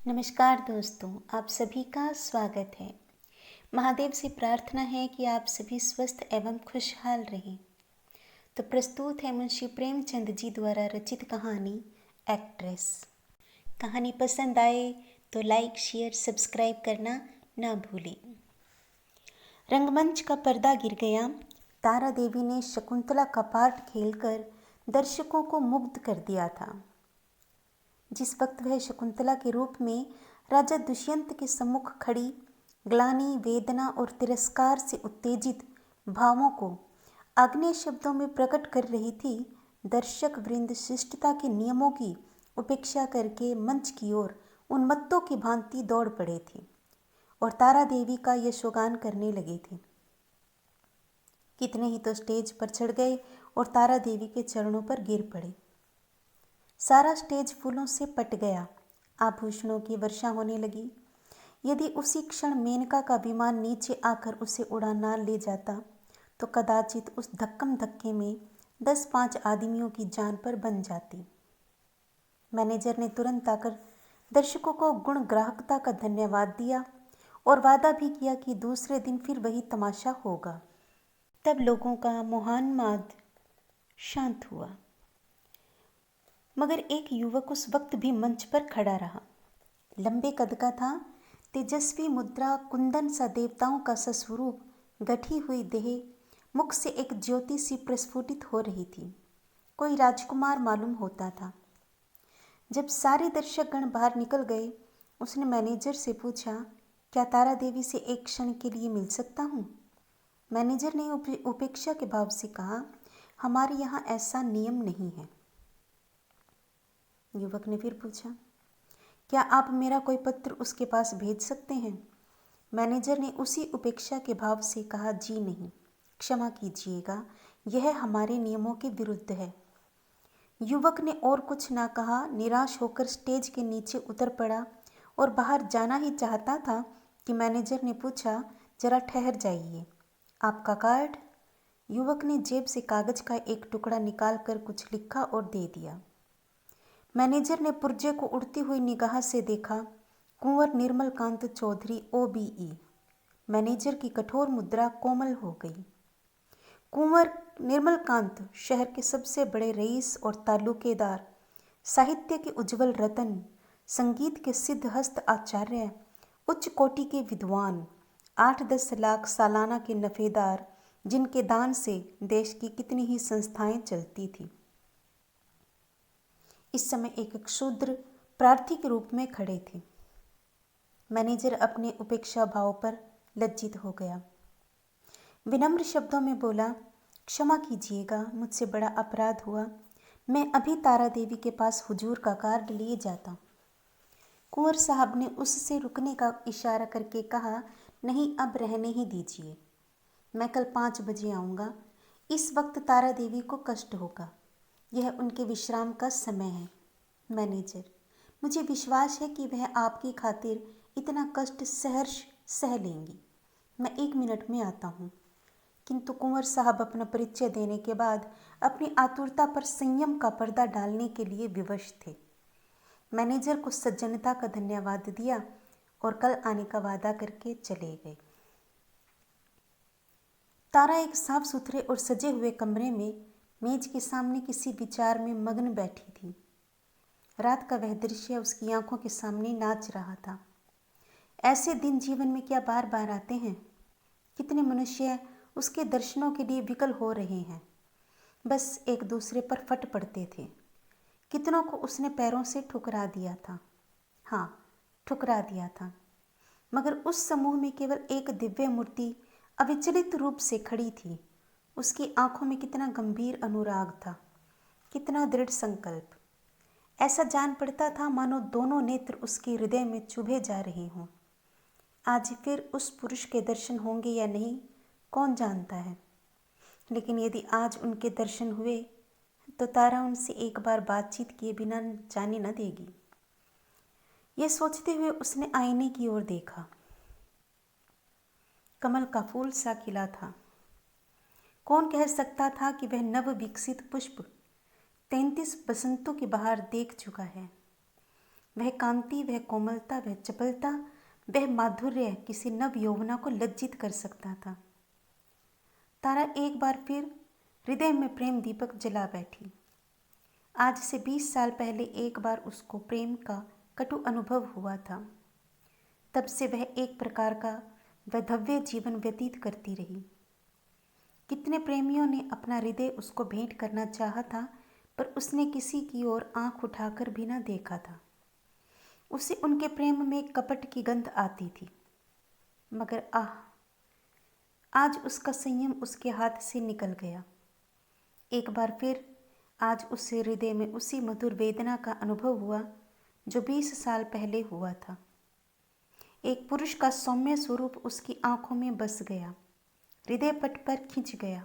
नमस्कार दोस्तों, आप सभी का स्वागत है। महादेव से प्रार्थना है कि आप सभी स्वस्थ एवं खुशहाल रहें। तो प्रस्तुत है मुंशी प्रेमचंद जी द्वारा रचित कहानी एक्ट्रेस। कहानी पसंद आए तो लाइक, शेयर, सब्सक्राइब करना ना भूलें। रंगमंच का पर्दा गिर गया। तारा देवी ने शकुंतला का पार्ट खेलकर दर्शकों को मुग्ध कर दिया था। जिस वक्त वह शकुंतला के रूप में राजा दुष्यंत के सम्मुख खड़ी ग्लानि, वेदना और तिरस्कार से उत्तेजित भावों को आग्नेय शब्दों में प्रकट कर रही थी, दर्शक वृंद शिष्टता के नियमों की उपेक्षा करके मंच की ओर उन्मत्तों की भांति दौड़ पड़े थे और तारा देवी का यशोगान करने लगे थे। कितने ही तो स्टेज पर चढ़ गए और तारा देवी के चरणों पर गिर पड़े। सारा स्टेज फूलों से पट गया। आभूषणों की वर्षा होने लगी। यदि उसी क्षण मेनका का विमान नीचे आकर उसे उड़ा ना ले जाता तो कदाचित उस धक्कम धक्के में 10-5 आदमियों की जान पर बन जाती। मैनेजर ने तुरंत आकर दर्शकों को गुण ग्राहकता का धन्यवाद दिया और वादा भी किया कि दूसरे दिन फिर वही तमाशा होगा। तब लोगों का मोहान्माद शांत हुआ, मगर एक युवक उस वक्त भी मंच पर खड़ा रहा। लंबे कद का था, तेजस्वी मुद्रा, कुंदन सा देवताओं का स्वरूप, गठी हुई देह, मुख से एक ज्योति सी प्रस्फुटित हो रही थी। कोई राजकुमार मालूम होता था। जब सारे दर्शकगण बाहर निकल गए, उसने मैनेजर से पूछा, क्या तारा देवी से एक क्षण के लिए मिल सकता हूँ? मैनेजर ने उपेक्षा के भाव से कहा, हमारे यहाँ ऐसा नियम नहीं है। युवक ने फिर पूछा, क्या आप मेरा कोई पत्र उसके पास भेज सकते हैं? मैनेजर ने उसी उपेक्षा के भाव से कहा, जी नहीं, क्षमा कीजिएगा, यह हमारे नियमों के विरुद्ध है। युवक ने और कुछ ना कहा, निराश होकर स्टेज के नीचे उतर पड़ा और बाहर जाना ही चाहता था कि मैनेजर ने पूछा, जरा ठहर जाइए, आपका कार्ड? युवक ने जेब से कागज का एक टुकड़ा निकालकर कुछ लिखा और दे दिया। मैनेजर ने पुर्जे को उड़ती हुई निगाह से देखा। कुंवर निर्मल कांत चौधरी, OBE। मैनेजर की कठोर मुद्रा कोमल हो गई। कुंवर निर्मल कांत शहर के सबसे बड़े रईस और तालुकेदार, साहित्य के उज्जवल रतन, संगीत के सिद्ध हस्त आचार्य, उच्च कोटि के विद्वान, 8-10 लाख सालाना के नफेदार, जिनके दान से देश की कितनी ही संस्थाएं चलती थी, इस समय एक क्षुद्र प्रार्थी के रूप में खड़े थे। मैनेजर अपने उपेक्षा भाव पर लज्जित हो गया। विनम्र शब्दों में बोला, क्षमा कीजिएगा, मुझसे बड़ा अपराध हुआ, मैं अभी तारा देवी के पास हुजूर का कार्ड लिए जाता हूँ। कुंवर साहब ने उससे रुकने का इशारा करके कहा, नहीं, अब रहने ही दीजिए, मैं कल 5 बजे आऊँगा। इस वक्त तारा देवी को कष्ट होगा, यह उनके विश्राम का समय है। मैनेजर, मुझे विश्वास है कि वह आपकी खातिर इतना कष्ट सहर्ष सह लेंगी, मैं 1 मिनट में आता हूँ। किंतु कुंवर साहब अपना परिचय देने के बाद अपनी आतुरता पर संयम का पर्दा डालने के लिए विवश थे। मैनेजर को सज्जनता का धन्यवाद दिया और कल आने का वादा करके चले गए। तारा एक साफ सुथरे और सजे हुए कमरे में मेज के सामने किसी विचार में मग्न बैठी थी। रात का वह दृश्य उसकी आंखों के सामने नाच रहा था। ऐसे दिन जीवन में क्या बार बार आते हैं? कितने मनुष्य उसके दर्शनों के लिए विकल हो रहे हैं, बस एक दूसरे पर फट पड़ते थे। कितनों को उसने पैरों से ठुकरा दिया था। हाँ, ठुकरा दिया था, मगर उस समूह में केवल एक दिव्य मूर्ति अविचलित रूप से खड़ी थी। उसकी आंखों में कितना गंभीर अनुराग था, कितना दृढ़ संकल्प। ऐसा जान पड़ता था मानो दोनों नेत्र उसके हृदय में चुभे जा रहे हों। आज फिर उस पुरुष के दर्शन होंगे या नहीं, कौन जानता है। लेकिन यदि आज उनके दर्शन हुए तो तारा उनसे एक बार बातचीत किए बिना जाने न देगी। यह सोचते हुए उसने आईने की ओर देखा। कमल का फूल सा खिला था। कौन कह सकता था कि वह नव विकसित पुष्प 33 बसंतों की बहार देख चुका है। वह कांति, वह कोमलता, वह चपलता, वह माधुर्य किसी नव यौवना को लज्जित कर सकता था। तारा एक बार फिर हृदय में प्रेम दीपक जला बैठी। आज से 20 साल पहले एक बार उसको प्रेम का कटु अनुभव हुआ था। तब से वह एक प्रकार का वैधव्य जीवन व्यतीत करती रही। कितने प्रेमियों ने अपना हृदय उसको भेंट करना चाहा था, पर उसने किसी की ओर आंख उठाकर भी न देखा था। उसे उनके प्रेम में कपट की गंध आती थी, मगर आज उसका संयम उसके हाथ से निकल गया। एक बार फिर आज उससे हृदय में उसी मधुर वेदना का अनुभव हुआ जो 20 साल पहले हुआ था। एक पुरुष का सौम्य स्वरूप उसकी आंखों में बस गया, हृदय पट पर खिंच गया।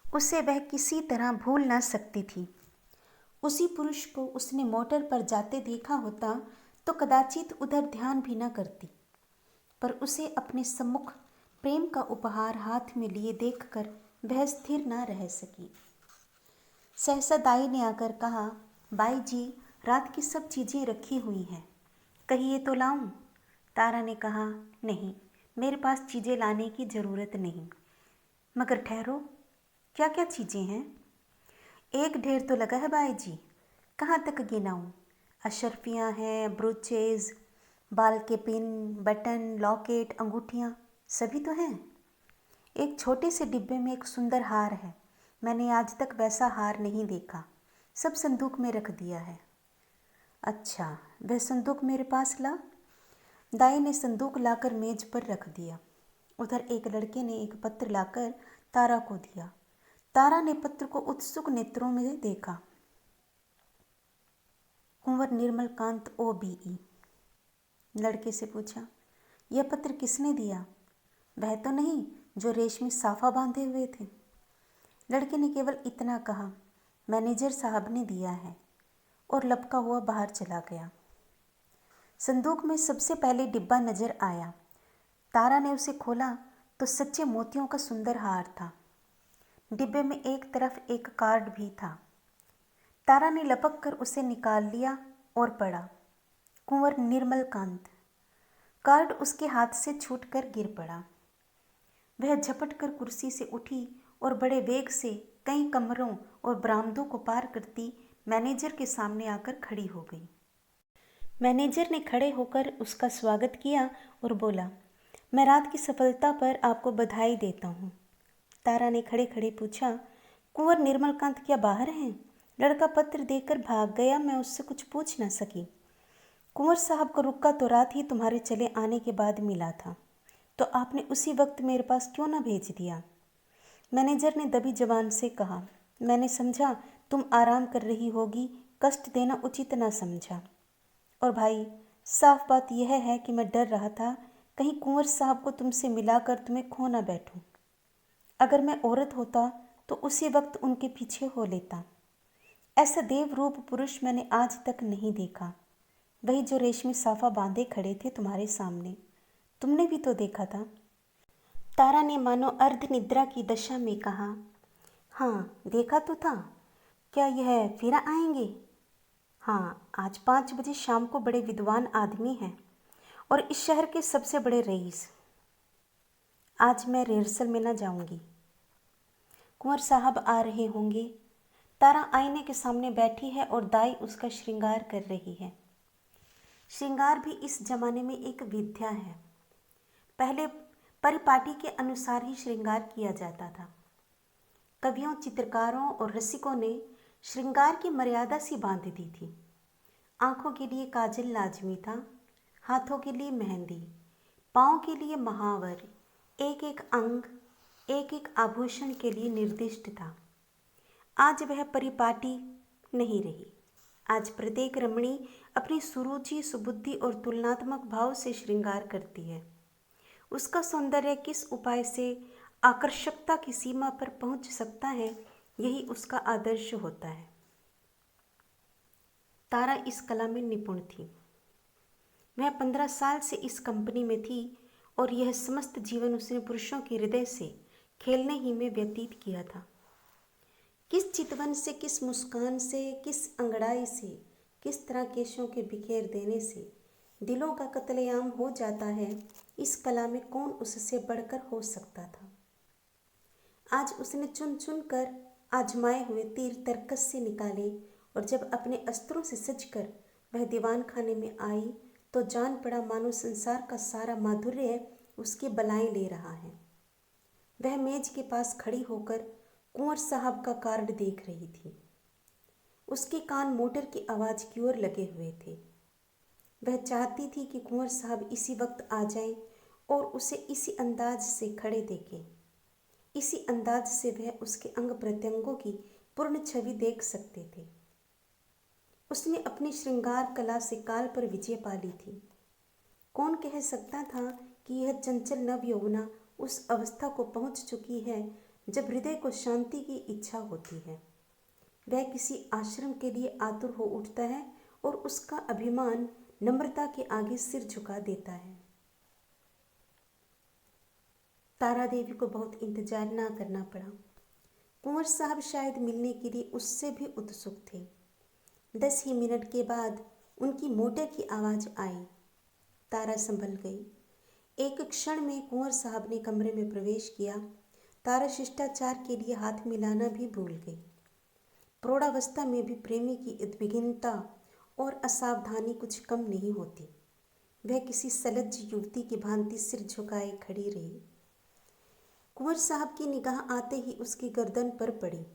उसे वह किसी तरह भूल न सकती थी। उसी पुरुष को उसने मोटर पर जाते देखा होता तो कदाचित उधर ध्यान भी न करती, पर उसे अपने सम्मुख प्रेम का उपहार हाथ में लिए देखकर वह स्थिर न रह सकी। सहसा दाई ने आकर कहा, बाई जी, रात की सब चीज़ें रखी हुई हैं, कहिए तो लाऊं? तारा ने कहा, नहीं, मेरे पास चीज़ें लाने की ज़रूरत नहीं। मगर ठहरो, क्या क्या चीज़ें हैं? एक ढेर तो लगा है बाई जी, कहाँ तक गिनाऊं? अशर्फियाँ हैं, ब्रोचेज, बाल के पिन, बटन, लॉकेट, अंगूठियाँ, सभी तो हैं। एक छोटे से डिब्बे में एक सुंदर हार है, मैंने आज तक वैसा हार नहीं देखा, सब संदूक में रख दिया है। अच्छा, वह संदूक मेरे पास ला। दाई ने संदूक लाकर मेज पर रख दिया। उधर एक लड़के ने एक पत्र लाकर तारा को दिया। तारा ने पत्र को उत्सुक नेत्रों में देखा। कुंवर निर्मल कांत OBE। लड़के से पूछा, यह पत्र किसने दिया? वह तो नहीं जो रेशमी साफा बांधे हुए थे। लड़के ने केवल इतना कहा, मैनेजर साहब ने दिया है, और लपका हुआ बाहर चला गया। संदूक में सबसे पहले डिब्बा नजर आया। तारा ने उसे खोला तो सच्चे मोतियों का सुंदर हार था। डिब्बे में एक तरफ एक कार्ड भी था। तारा ने लपक कर उसे निकाल लिया और पढ़ा, कुंवर निर्मल कांत। कार्ड उसके हाथ से छूटकर गिर पड़ा। वह झपट कर कुर्सी से उठी और बड़े वेग से कई कमरों और बरामदों को पार करती मैनेजर के सामने आकर खड़ी हो गई। मैनेजर ने खड़े होकर उसका स्वागत किया और बोला, मैं रात की सफलता पर आपको बधाई देता हूँ। तारा ने खड़े खड़े पूछा, कुंवर निर्मलकांत क्या बाहर हैं? लड़का पत्र देकर भाग गया, मैं उससे कुछ पूछ न सकी। कुंवर साहब को रुका तो रात ही तुम्हारे चले आने के बाद मिला था, तो आपने उसी वक्त मेरे पास क्यों न भेज दिया? मैनेजर ने दबी जबान से कहा, मैंने समझा तुम आराम कर रही होगी, कष्ट देना उचित न समझा। और भाई, साफ बात यह है कि मैं डर रहा था कहीं कुंवर साहब को तुमसे मिलाकर तुम्हें खो न बैठूं। अगर मैं औरत होता तो उसी वक्त उनके पीछे हो लेता। ऐसा देवरूप पुरुष मैंने आज तक नहीं देखा। वही जो रेशमी साफा बांधे खड़े थे तुम्हारे सामने, तुमने भी तो देखा था। तारा ने मानो अर्ध निद्रा की दशा में कहा, हाँ देखा तो था। क्या यह फिर आएंगे? हाँ, आज 5 बजे शाम को बड़े विद्वान आदमी हैं और इस शहर के सबसे बड़े रईस। आज मैं रिहर्सल में न जाऊंगी। कुंवर साहब आ रहे होंगे। तारा आईने के सामने बैठी है और दाई उसका श्रृंगार कर रही है। श्रृंगार भी इस जमाने में एक विद्या है। पहले परिपाटी के अनुसार ही श्रृंगार किया जाता था। कवियों, चित्रकारों और रसिकों ने श्रृंगार की मर्यादा सी बांध दी थी। आंखों के लिए काजल लाजमी था, हाथों के लिए मेहंदी, पाँव के लिए महावर, एक एक अंग, एक एक आभूषण के लिए निर्दिष्ट था। आज वह परिपाटी नहीं रही। आज प्रत्येक रमणी अपनी सुरुचि, सुबुद्धि और तुलनात्मक भाव से श्रृंगार करती है। उसका सौंदर्य किस उपाय से आकर्षकता की सीमा पर पहुंच सकता है, यही उसका आदर्श होता है। तारा इस कला में निपुण थी। वह 15 साल से इस कंपनी में थी और यह समस्त जीवन उसने पुरुषों के हृदय से खेलने ही में व्यतीत किया था। किस चितवन से, किस मुस्कान से, किस अंगड़ाई से, किस तरह केशों के बिखेर देने से दिलों का कत्लेआम हो जाता है, इस कला में कौन उससे बढ़कर हो सकता था। आज उसने चुन चुन कर आजमाए हुए तीर तरकस से निकाले और जब अपने अस्त्रों से सजकर वह दीवान खाने में आई तो जान पड़ा मानो संसार का सारा माधुर्य उसकी बलाएं ले रहा है। वह मेज के पास खड़ी होकर कुंवर साहब का कार्ड देख रही थी। उसके कान मोटर की आवाज़ की ओर लगे हुए थे। वह चाहती थी कि कुंवर साहब इसी वक्त आ जाएं और उसे इसी अंदाज से खड़े देखें। इसी अंदाज से वह उसके अंग प्रत्यंगों की पूर्ण छवि देख सकते थे। उसने अपनी श्रृंगार कला से काल पर विजय पा ली थी। कौन कह सकता था कि यह चंचल नवयौवना उस अवस्था को पहुंच चुकी है जब हृदय को शांति की इच्छा होती है। वह किसी आश्रम के लिए आतुर हो उठता है और उसका अभिमान नम्रता के आगे सिर झुका देता है। तारा देवी को बहुत इंतजार ना करना पड़ा। कुंवर साहब शायद मिलने के लिए उससे भी उत्सुक थे। 10 ही मिनट के बाद उनकी मोटर की आवाज़ आई। तारा संभल गई। एक क्षण में कुंवर साहब ने कमरे में प्रवेश किया। तारा शिष्टाचार के लिए हाथ मिलाना भी भूल गई। प्रौढ़ावस्था में भी प्रेमी की उद्विग्नता और असावधानी कुछ कम नहीं होती। वह किसी सलज्ज युवती की भांति सिर झुकाए खड़ी रही। कुंवर साहब की निगाह आते ही उसकी गर्दन पर पड़ी।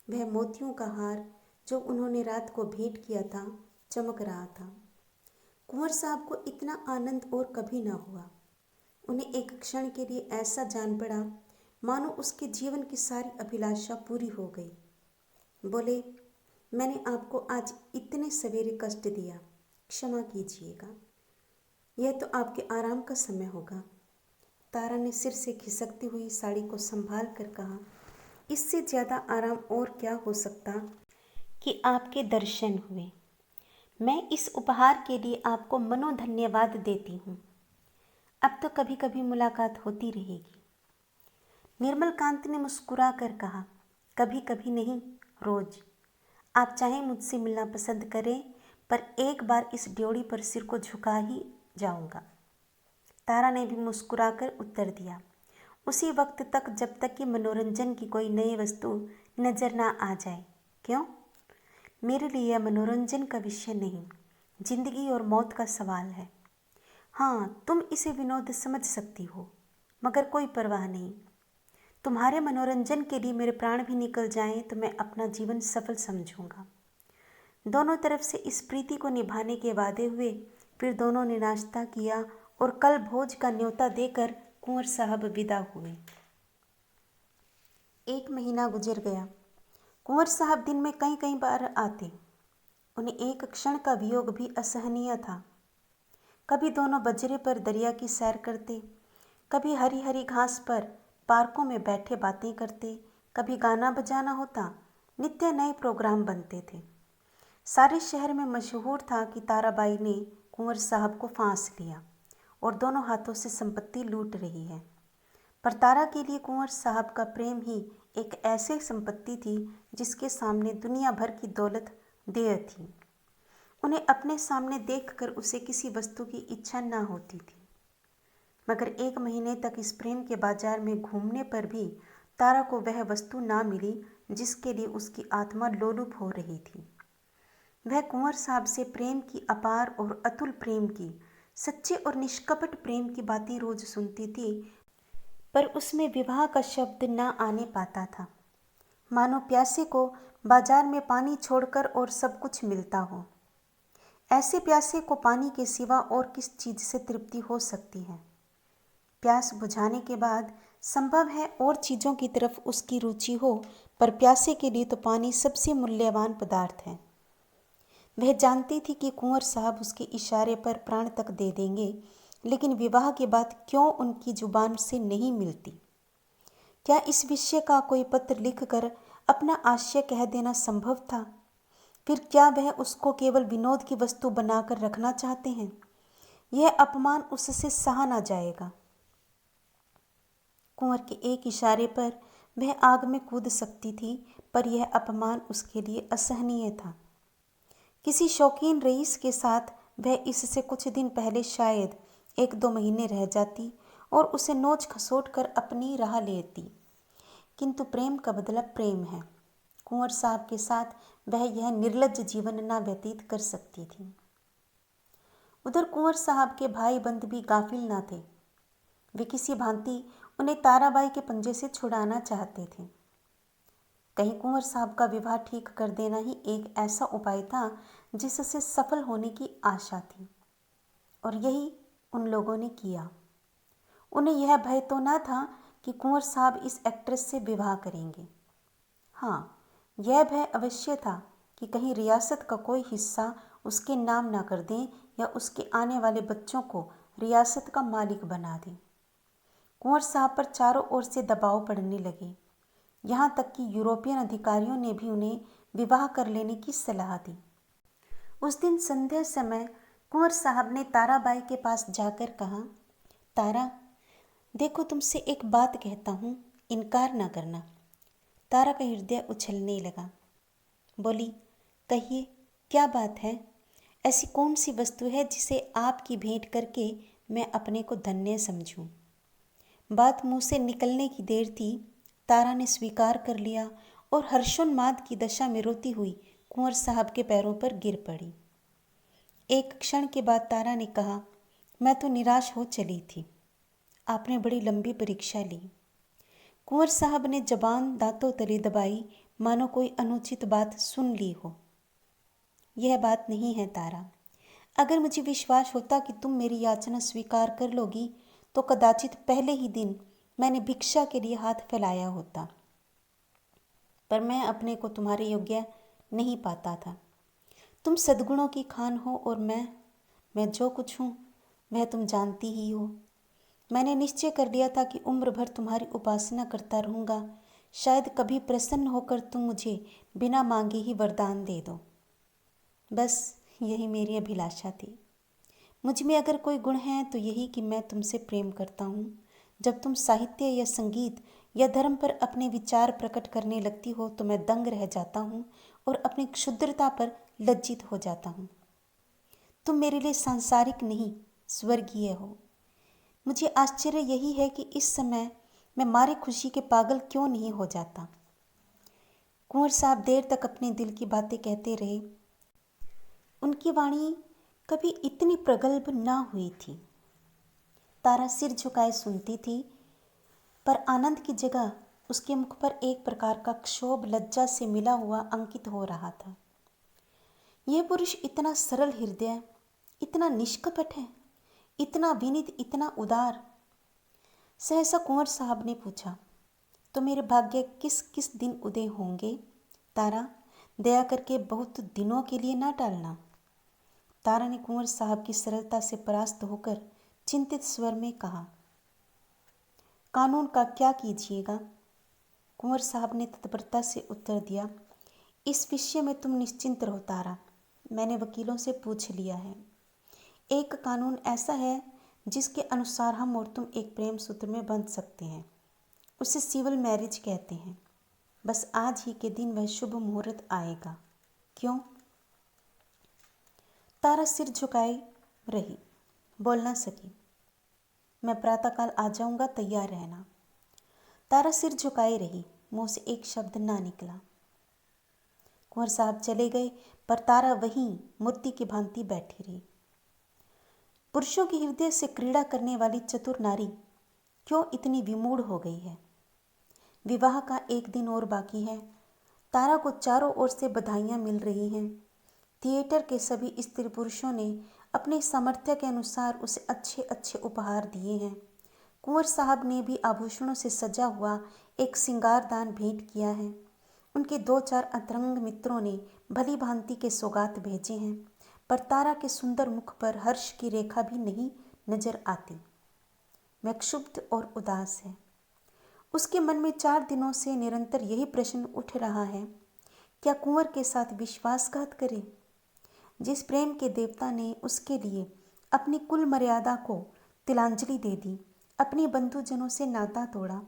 वह मोतियों का हार जो उन्होंने रात को भेंट किया था चमक रहा था। कुंवर साहब को इतना आनंद और कभी ना हुआ। उन्हें एक क्षण के लिए ऐसा जान पड़ा मानो उसके जीवन की सारी अभिलाषा पूरी हो गई। बोले, मैंने आपको आज इतने सवेरे कष्ट दिया, क्षमा कीजिएगा। यह तो आपके आराम का समय होगा। तारा ने सिर से खिसकती हुई साड़ी को संभाल कर कहा, इससे ज़्यादा आराम और क्या हो सकता कि आपके दर्शन हुए। मैं इस उपहार के लिए आपको मनो धन्यवाद देती हूँ। अब तो कभी कभी मुलाकात होती रहेगी। निर्मल कांत ने मुस्कुरा कर कहा, कभी कभी नहीं, रोज। आप चाहे मुझसे मिलना पसंद करें, पर एक बार इस ड्योढ़ी पर सिर को झुका ही जाऊंगा। तारा ने भी मुस्कुराकर उत्तर दिया, उसी वक्त तक जब तक कि मनोरंजन की कोई नई वस्तु नजर ना आ जाए। क्यों? मेरे लिए यह मनोरंजन का विषय नहीं, जिंदगी और मौत का सवाल है। हाँ, तुम इसे विनोद समझ सकती हो, मगर कोई परवाह नहीं। तुम्हारे मनोरंजन के लिए मेरे प्राण भी निकल जाएं तो मैं अपना जीवन सफल समझूंगा। दोनों तरफ से इस प्रीति को निभाने के वादे हुए। फिर दोनों ने नाश्ता किया और कल भोज का न्योता देकर कुंवर साहब विदा हुए। 1 महीना गुजर गया। कुंवर साहब दिन में कई कई बार आते। उन्हें एक क्षण का वियोग भी असहनीय था। कभी दोनों बजरे पर दरिया की सैर करते, कभी हरी हरी घास पर पार्कों में बैठे बातें करते, कभी गाना बजाना होता। नित्य नए प्रोग्राम बनते थे। सारे शहर में मशहूर था कि ताराबाई ने कुंवर साहब को फांस लिया और दोनों हाथों से संपत्ति लूट रही है। पर तारा के लिए कुंवर साहब का प्रेम ही एक ऐसी संपत्ति थी जिसके सामने दुनिया भर की दौलत देय थी। उन्हें अपने सामने देखकर उसे किसी वस्तु की इच्छा न होती थी। मगर 1 महीने तक इस प्रेम के बाजार में घूमने पर भी तारा को वह वस्तु ना मिली जिसके लिए उसकी आत्मा लोलुप हो रही थी। वह कुंवर साहब से प्रेम की अपार और अतुल प्रेम की, सच्चे और निष्कपट प्रेम की बातें रोज सुनती थी, पर उसमें विवाह का शब्द न आने पाता था। मानो प्यासे को बाजार में पानी छोड़कर और सब कुछ मिलता हो। ऐसे प्यासे को पानी के सिवा और किस चीज से तृप्ति हो सकती है? प्यास बुझाने के बाद संभव है और चीज़ों की तरफ उसकी रुचि हो, पर प्यासे के लिए तो पानी सबसे मूल्यवान पदार्थ है। वह जानती थी कि कुंवर साहब उसके इशारे पर प्राण तक दे देंगे, लेकिन विवाह के बाद क्यों उनकी जुबान से नहीं मिलती? क्या इस विषय का कोई पत्र लिखकर अपना आशय कह देना संभव था? फिर क्या वह उसको केवल विनोद की वस्तु बनाकर रखना चाहते हैं? यह अपमान उससे सहा ना जाएगा। कुंवर के एक इशारे पर वह आग में कूद सकती थी, पर यह अपमान उसके लिए असहनीय था। किसी शौकीन रईस के साथ वह इससे कुछ दिन पहले शायद 1-2 महीने रह जाती और उसे नोच खसोट कर अपनी राह लेती, किंतु प्रेम का बदला प्रेम है। कुंवर साहब के साथ वह यह निर्लज्ज जीवन न व्यतीत कर सकती थी। उधर कुंवर साहब के भाई बंद भी गाफिल न थे। वे किसी भांति उन्हें ताराबाई के पंजे से छुड़ाना चाहते थे। कहीं कुंवर साहब का विवाह ठीक कर देना ही एक ऐसा उपाय था जिससे सफल होने की आशा थी, और यही उन लोगों ने किया। उन्हें यह भय तो न था कि कुंवर साहब इस एक्ट्रेस से विवाह करेंगे। हाँ, यह भय अवश्य था कि कहीं रियासत का कोई हिस्सा उसके नाम ना कर दें या उसके आने वाले बच्चों को रियासत का मालिक बना दें। कुंवर साहब पर चारों ओर से दबाव पड़ने लगे, यहाँ तक कि यूरोपियन अधिकारियों ने भी उन्हें विवाह कर लेने की सलाह दी। उस दिन संध्या समय कुंवर साहब ने ताराबाई के पास जाकर कहा, तारा, देखो तुमसे एक बात कहता हूँ, इनकार ना करना। तारा का हृदय उछलने लगा। बोली, कहिए, क्या बात है? ऐसी कौन सी वस्तु है जिसे आपकी भेंट करके मैं अपने को धन्य समझूं? बात मुंह से निकलने की देर थी, तारा ने स्वीकार कर लिया और हर्षोन्माद की दशा में रोती हुई कुंवर साहब के पैरों पर गिर पड़ी। एक क्षण के बाद तारा ने कहा, मैं तो निराश हो चली थी। आपने बड़ी लंबी परीक्षा ली। कुंवर साहब ने जबान दांतों तले दबाई, मानो कोई अनुचित बात सुन ली हो। यह बात नहीं है तारा। अगर मुझे विश्वास होता कि तुम मेरी याचना स्वीकार कर लोगी तो कदाचित पहले ही दिन मैंने भिक्षा के लिए हाथ फैलाया होता, पर मैं अपने को तुम्हारे योग्य नहीं पाता था। तुम सद्गुणों की खान हो और मैं जो कुछ हूँ वह तुम जानती ही हो। मैंने निश्चय कर लिया था कि उम्र भर तुम्हारी उपासना करता रहूँगा। शायद कभी प्रसन्न होकर तुम मुझे बिना मांगे ही वरदान दे दो। बस यही मेरी अभिलाषा थी। मुझ में अगर कोई गुण है तो यही कि मैं तुमसे प्रेम करता हूँ। जब तुम साहित्य या संगीत या धर्म पर अपने विचार प्रकट करने लगती हो तो मैं दंग रह जाता हूँ और अपनी क्षुद्रता पर लज्जित हो जाता हूँ। तुम मेरे लिए सांसारिक नहीं, स्वर्गीय हो। मुझे आश्चर्य यही है कि इस समय मैं मारे खुशी के पागल क्यों नहीं हो जाता। कुंवर साहब देर तक अपने दिल की बातें कहते रहे। उनकी वाणी कभी इतनी प्रगल्भ ना हुई थी। तारा सिर झुकाए सुनती थी, पर आनंद की जगह उसके मुख पर एक प्रकार का क्षोभ लज्जा से मिला हुआ अंकित हो रहा था। यह पुरुष इतना सरल हृदय, इतना निष्कपट है, इतना विनीत, इतना उदार। सहसा कुंवर साहब ने पूछा, तो मेरे भाग्य किस किस दिन उदय होंगे? तारा, दया करके बहुत दिनों के लिए ना टालना। तारा ने कुंवर साहब की सरलता से परास्त होकर चिंतित स्वर में कहा, कानून का क्या कीजिएगा? कुंवर साहब ने तत्परता से उत्तर दिया, इस विषय में तुम निश्चिंत रहो तारा, मैंने वकीलों से पूछ लिया है। एक कानून ऐसा है जिसके अनुसार हम और तुम एक प्रेम सूत्र में बंध सकते हैं। उसे सिविल मैरिज कहते हैं। बस आज ही के दिन वह शुभ मुहूर्त आएगा। क्यों? तारा सिर झुकाए रही, बोल ना सकी। मैं प्रातःकाल आ जाऊंगा, तैयार रहना। तारा सिर झुकाए रही, मुंह से एक शब्द ना निकला। कुंवर साहब चले गए, पर तारा वहीं मूर्ति की भांति बैठी रही। पुरुषों के हृदय से क्रीड़ा करने वाली चतुर नारी क्यों इतनी विमूढ़ हो गई है? विवाह का एक दिन और बाकी है। तारा को चारों ओर से बधाइयाँ मिल रही हैं। थिएटर के सभी स्त्री पुरुषों ने अपने सामर्थ्य के अनुसार उसे अच्छे अच्छे उपहार दिए हैं। कुंवर साहब ने भी आभूषणों से सजा हुआ एक सिंगारदान भेंट किया है। उनके 2-4 अंतरंग मित्रों ने भली भांति के सौगात भेजे हैं, पर तारा के सुंदर मुख पर हर्ष की रेखा भी नहीं नजर आती। वह क्षुब्ध और उदास है। उसके मन में 4 दिनों से निरंतर यही प्रश्न उठ रहा है, क्या कुंवर के साथ विश्वासघात करे? जिस प्रेम के देवता ने उसके लिए अपनी कुल मर्यादा को तिलांजलि दे दी, अपने बंधुजनों से नाता तोड़ा,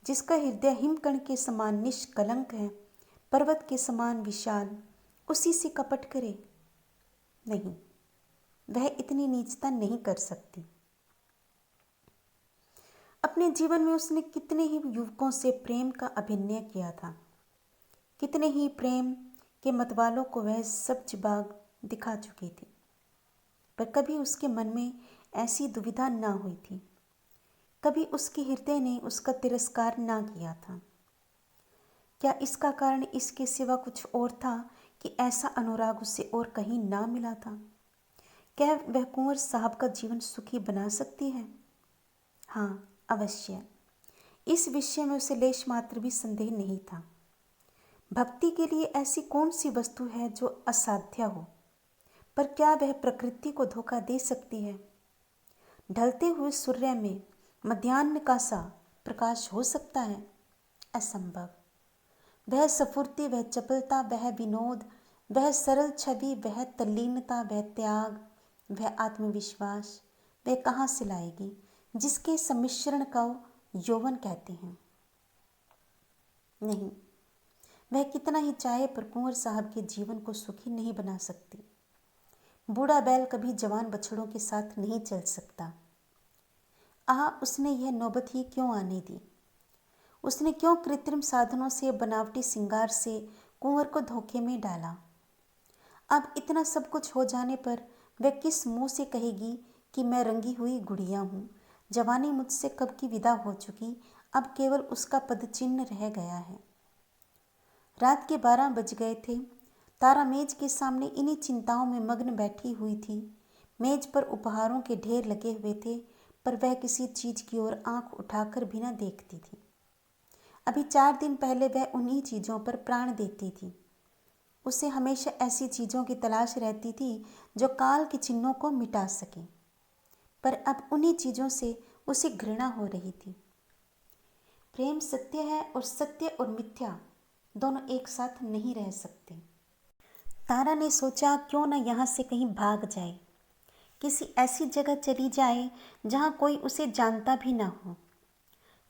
जिसका हृदय हिमकण के समान निष्कलंक है, पर्वत के समान विशाल, उसी से कपट करे? नहीं, वह इतनी नीचता नहीं कर सकती। अपने जीवन में उसने कितने ही युवकों से प्रेम का अभिनय किया था, कितने ही प्रेम के मतवालों को वह सब्ज बाग दिखा चुकी थी, पर कभी उसके मन में ऐसी दुविधा ना हुई थी, कभी उसके हृदय ने उसका तिरस्कार ना किया था। क्या इसका कारण इसके सिवा कुछ और था कि ऐसा अनुराग उसे और कहीं ना मिला था? क्या वह कुंवर साहब का जीवन सुखी बना सकती है? हाँ, अवश्य। इस विषय में उसे लेश मात्र भी संदेह नहीं था। भक्ति के लिए ऐसी कौन सी वस्तु है जो असाध्य हो, पर क्या वह प्रकृति को धोखा दे सकती है? ढलते हुए सूर्य में मध्याह्न का सा प्रकाश हो सकता है? असंभव। वह स्फूर्ति, वह चपलता, वह विनोद, वह सरल छवि, वह तल्लीनता, वह त्याग, वह आत्मविश्वास वह कहाँ से लाएगी, जिसके सम्मिश्रण को यौवन कहते हैं? नहीं, वह कितना ही चाहे पर कुंवर साहब के जीवन को सुखी नहीं बना सकती। बूढ़ा बैल कभी जवान बछड़ों के साथ नहीं चल सकता। उसने यह नौबत ही क्यों आने दी? उसने क्यों कृत्रिम साधनों से, बनावटी श्रृंगार से कुंवर को धोखे में डाला? अब इतना सब कुछ हो जाने पर वह किस मुंह से कहेगी कि मैं रंगी हुई गुड़िया हूँ, जवानी मुझसे कब की विदा हो चुकी, अब केवल उसका पदचिन्ह रह गया है। रात के 12 बज गए थे। तारा मेज के सामने इन्हीं चिंताओं में मग्न बैठी हुई थी। मेज पर उपहारों के ढेर लगे हुए थे, पर वह किसी चीज की ओर आंख उठाकर भी न देखती थी। अभी 4 दिन पहले वह उन्हीं चीजों पर प्राण देती थी। उसे हमेशा ऐसी चीजों की तलाश रहती थी जो काल के चिन्हों को मिटा सके, पर अब उन्हीं चीजों से उसे घृणा हो रही थी। प्रेम सत्य है और सत्य और मिथ्या दोनों एक साथ नहीं रह सकते। तारा ने सोचा, क्यों न यहाँ से कहीं भाग जाए, किसी ऐसी जगह चली जाए जहाँ कोई उसे जानता भी ना हो।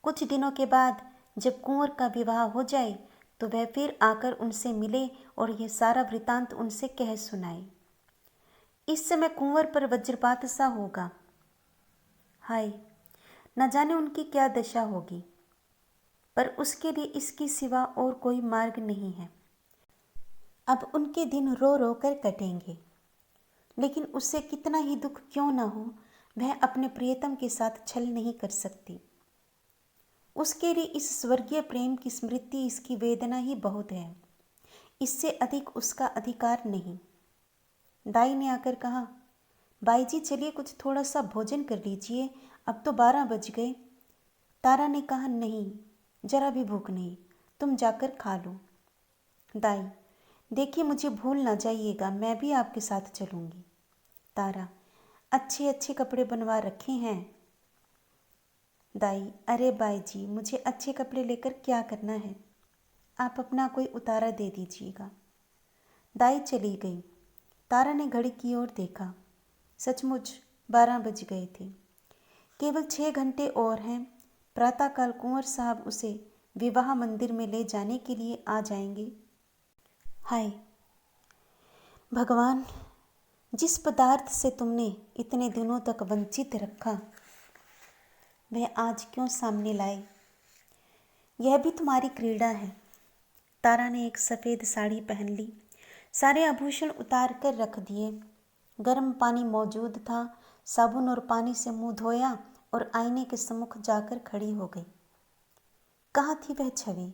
कुछ दिनों के बाद जब कुंवर का विवाह हो जाए तो वह फिर आकर उनसे मिले और यह सारा वृतांत उनसे कह सुनाए। इस समय कुंवर पर वज्रपात सा होगा। हाय, न जाने उनकी क्या दशा होगी, पर उसके लिए इसके सिवा और कोई मार्ग नहीं है। अब उनके दिन रो रो कर कटेंगे, लेकिन उससे कितना ही दुख क्यों न हो, वह अपने प्रियतम के साथ छल नहीं कर सकती। उसके लिए इस स्वर्गीय प्रेम की स्मृति, इसकी वेदना ही बहुत है, इससे अधिक उसका अधिकार नहीं। दाई ने आकर कहा, बाई जी चलिए कुछ थोड़ा सा भोजन कर लीजिए, अब तो 12 बज गए। तारा ने कहा, नहीं, जरा भी भूख नहीं, तुम जाकर खा लो। दाई, देखिए मुझे भूल ना जाइएगा, मैं भी आपके साथ चलूँगी। तारा, अच्छे अच्छे कपड़े बनवा रखे हैं। दाई, अरे बाई जी, मुझे अच्छे कपड़े लेकर क्या करना है, आप अपना कोई उतारा दे दीजिएगा। दाई चली गई। तारा ने घड़ी की ओर देखा। सचमुच 12 बज गए थे। केवल 6 घंटे और हैं। प्रातःकाल कुंवर साहब उसे विवाह मंदिर में ले जाने के लिए आ जाएंगे। हाय भगवान, जिस पदार्थ से तुमने इतने दिनों तक वंचित रखा, वह आज क्यों सामने लाए? यह भी तुम्हारी क्रीड़ा है। तारा ने एक सफ़ेद साड़ी पहन ली, सारे आभूषण उतार कर रख दिए। गर्म पानी मौजूद था। साबुन और पानी से मुंह धोया और आईने के सम्मुख जाकर खड़ी हो गई। कहाँ थी वह छवि,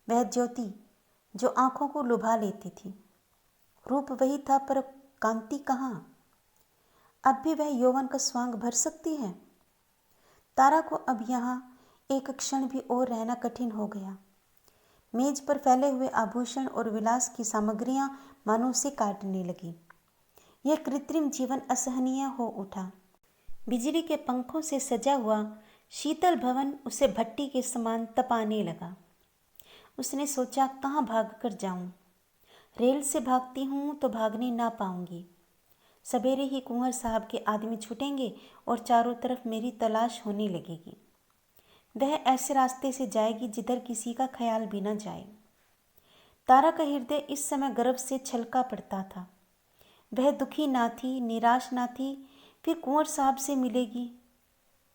वह ज्योति जो आंखों को लुभा लेती थी? रूप वही था, पर कांति कहाँ? अब भी वह यौवन का स्वांग भर सकती है? तारा को अब यहाँ एक क्षण भी और रहना कठिन हो गया। मेज पर फैले हुए आभूषण और विलास की सामग्रियां मानो उसे काटने लगी। यह कृत्रिम जीवन असहनीय हो उठा। बिजली के पंखों से सजा हुआ शीतल भवन उसे भट्टी के समान तपाने लगा। उसने सोचा, कहाँ भाग कर जाऊं? रेल से भागती हूँ तो भागने ना पाऊंगी। सवेरे ही कुंवर साहब के आदमी छूटेंगे और चारों तरफ मेरी तलाश होने लगेगी। वह ऐसे रास्ते से जाएगी जिधर किसी का ख्याल भी न जाए। तारा का हृदय इस समय गर्व से छलका पड़ता था। वह दुखी ना थी, निराश ना थी, फिर कुंवर साहब से मिलेगी,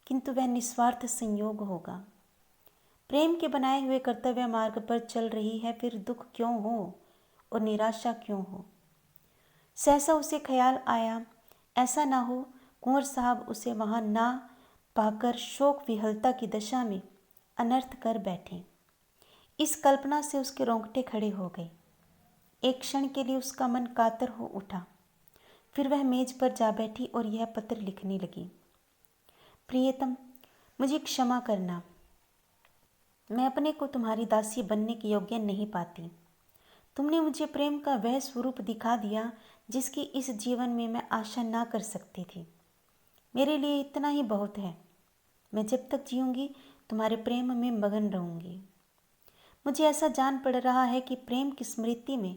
किंतु वह निस्वार्थ संयोग होगा। प्रेम के बनाए हुए कर्तव्य मार्ग पर चल रही है, फिर दुख क्यों हो और निराशा क्यों हो। सहसा उसे ख्याल आया, ऐसा ना हो कुंवर साहब उसे वहां ना पाकर शोक विहलता की दशा में अनर्थ कर बैठे। इस कल्पना से उसके रोंगटे खड़े हो गए। एक क्षण के लिए उसका मन कातर हो उठा। फिर वह मेज पर जा बैठी और यह पत्र लिखने लगी। प्रियतम, मुझे क्षमा करना, मैं अपने को तुम्हारी दासी बनने के योग्य नहीं पाती। तुमने मुझे प्रेम का वह स्वरूप दिखा दिया जिसकी इस जीवन में मैं आशा ना कर सकती थी। मेरे लिए इतना ही बहुत है। मैं जब तक जीऊँगी तुम्हारे प्रेम में मगन रहूँगी। मुझे ऐसा जान पड़ रहा है कि प्रेम की स्मृति में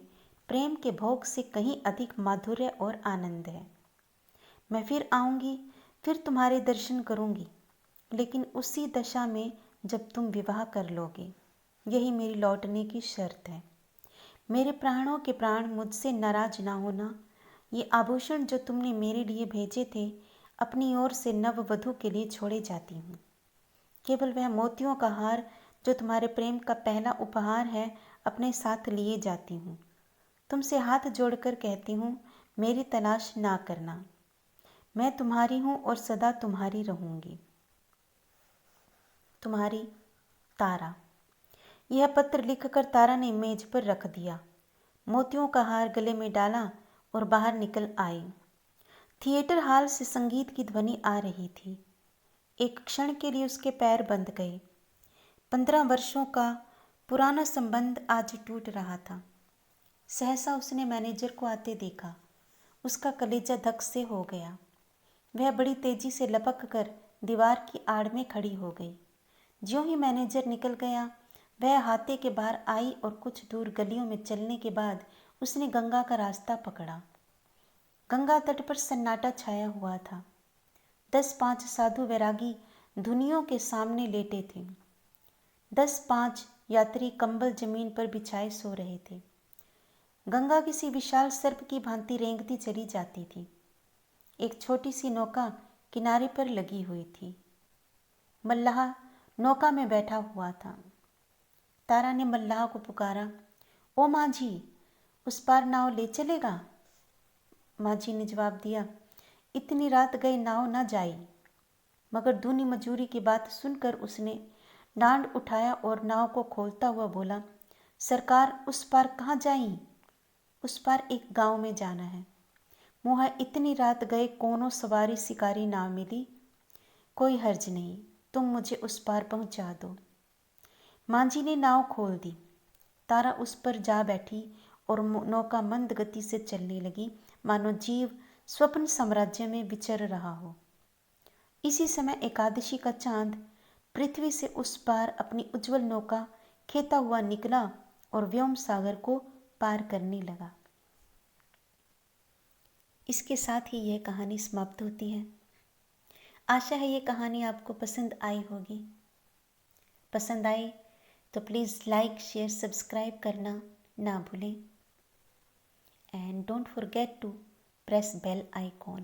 प्रेम के भोग से कहीं अधिक माधुर्य और आनंद है। मैं फिर आऊँगी, फिर तुम्हारे दर्शन करूँगी, लेकिन उसी दशा में जब तुम विवाह कर लोगे। यही मेरी लौटने की शर्त है। मेरे प्राणों के प्राण, मुझसे नाराज ना होना। ये आभूषण जो तुमने मेरे लिए भेजे थे, अपनी ओर से नववधू के लिए छोड़े जाती हूँ। केवल वह मोतियों का हार जो तुम्हारे प्रेम का पहला उपहार है, अपने साथ लिए जाती हूँ। तुमसे हाथ जोड़कर कहती हूँ, मेरी तलाश ना करना। मैं तुम्हारी हूँ और सदा तुम्हारी रहूँगी। तुम्हारी तारा। यह पत्र लिखकर तारा ने मेज पर रख दिया, मोतियों का हार गले में डाला और बाहर निकल आई। थिएटर हॉल से संगीत की ध्वनि आ रही थी। एक क्षण के लिए उसके पैर बंध गए। 15 वर्षों का पुराना संबंध आज टूट रहा था। सहसा उसने मैनेजर को आते देखा। उसका कलेजा धक से हो गया। वह बड़ी तेजी से लपक कर दीवार की आड़ में खड़ी हो गई। ज्यों ही मैनेजर निकल गया, वह हाथे के बाहर आई और कुछ दूर गलियों में चलने के बाद उसने गंगा का रास्ता पकड़ा। गंगा तट पर सन्नाटा छाया हुआ था। 10-5 साधु वैरागी धुनियों के सामने लेटे थे। 10-5 यात्री कंबल जमीन पर बिछाए सो रहे थे। गंगा किसी विशाल सर्प की भांति रेंगती चली जाती थी। एक छोटी सी नौका किनारे पर लगी हुई थी। मल्लाह नौका में बैठा हुआ था। तारा ने मल्लाह को पुकारा, ओ माझी, उस पार नाव ले चलेगा? माझी ने जवाब दिया, इतनी रात गए नाव न जाई। मगर दूनी मजूरी की बात सुनकर उसने डांड उठाया और नाव को खोलता हुआ बोला, सरकार, उस पार कहाँ जाई? उस पार एक गांव में जाना है। मुहा इतनी रात गए कोनो सवारी शिकारी ना मिली। कोई हर्ज नहीं, तुम मुझे उस पार पहुंचा दो। मांझी ने नाव खोल दी। तारा उस पर जा बैठी और नौका मंद गति से चलने लगी, मानो जीव स्वप्न साम्राज्य में विचर रहा हो। इसी समय एकादशी का चांद पृथ्वी से उस पार अपनी उज्जवल नौका खेता हुआ निकला और व्योम सागर को पार करने लगा। इसके साथ ही यह कहानी समाप्त होती है। आशा है ये कहानी आपको पसंद आई होगी। पसंद आई तो प्लीज़ लाइक, शेयर, सब्सक्राइब करना ना भूलें। And don't forget to press bell icon.